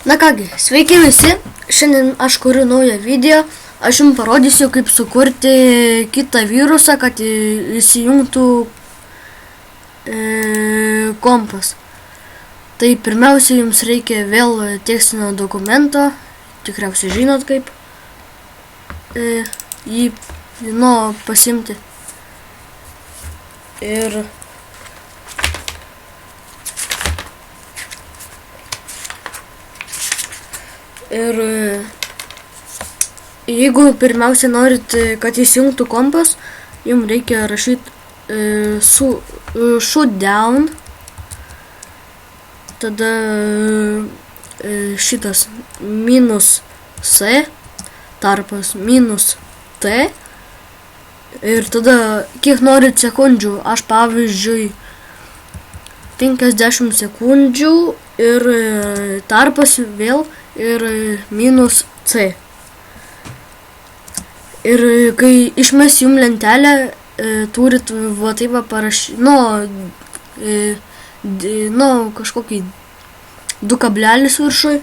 Na kągi, sveiki visi, šiandien aš kuriu naują video, aš jums parodysiu kaip sukurti kitą virusą, kad įsijungtų kompas. Tai pirmiausia jums reikia vėl tekstinio dokumento, tikriausiai žinot kaip jį pasimti. Ir jeigu pirmiausia norit, kad įsijungtų kompas, jums reikia rašyti shutdown, tada šitas -c, tarpas -t, ir tada kiek norit sekundžių, aš pavyzdžiui 50 sekundžių ir tarpas vėl ir -c. Ir kai išmes jums lentelę, turit va taip parašyti, kažkokį 2 kablelis viršui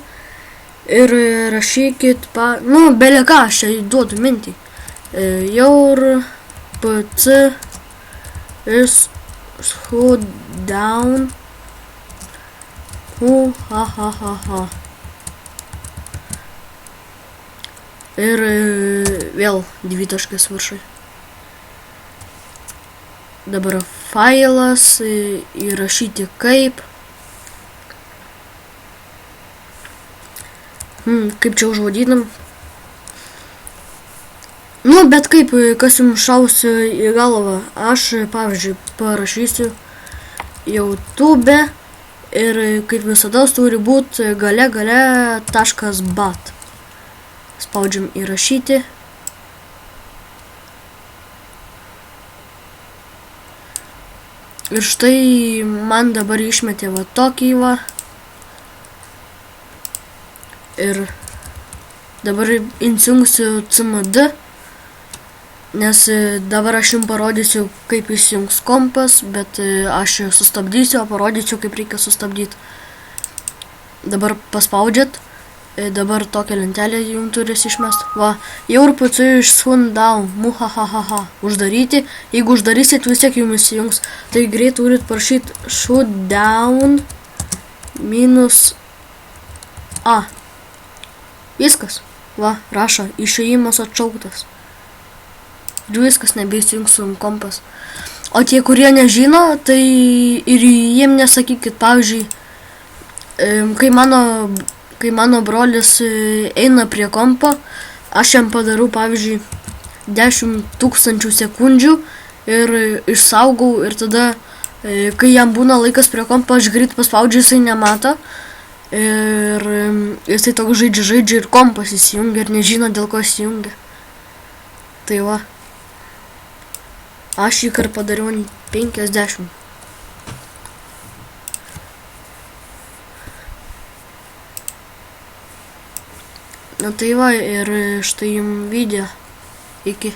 ir rašykit, bele ką, aš čia duodu mintį. Your PC is shutdown. Ir vėl 2 taškas viršui. Dabar failas, įrašyti kaip. Kaip čia užvadinam. Bet kaip, kas jums šaus į galvą. Aš, pavyzdžiui, parašysiu YouTube ir kaip visada turi būti gale .bat. Spaudžiam įrašyti. Ir štai man dabar išmetė va tokį va. Ir dabar įsijungsiu CMD, nes dabar aš jums parodysiu, kaip įsijungs kompas, bet aš sustabdysiu, parodysiu, kaip reikia sustabdyti. Dabar paspaudžiat. Dabar tokią lentelę jums turės išmest. Va, jau ir PC iš shutdown, uždaryti. Jeigu uždarysit, vis tiek jums įsijungs. Tai greit turit parašyti shutdown -a. Viskas. Va, rašo, išėjimas atšauktas. Ir viskas, nebeįsijungs kompas. O tie, kurie nežino, tai ir jiem nesakykit, pavyzdžiui, kai mano brolis eina prie kompo, aš jam padarau, pavyzdžiui, 10 000 sekundžių ir išsaugau ir tada, kai jam būna laikas prie kompo, aš greit paspaudžiu, jisai nemato ir jisai toks žaidžia ir kompas įsijungia ir nežino, dėl ko įsijungia. Tai va, aš jį kar padariau 50. Tai va, ir štai jums video. Iki.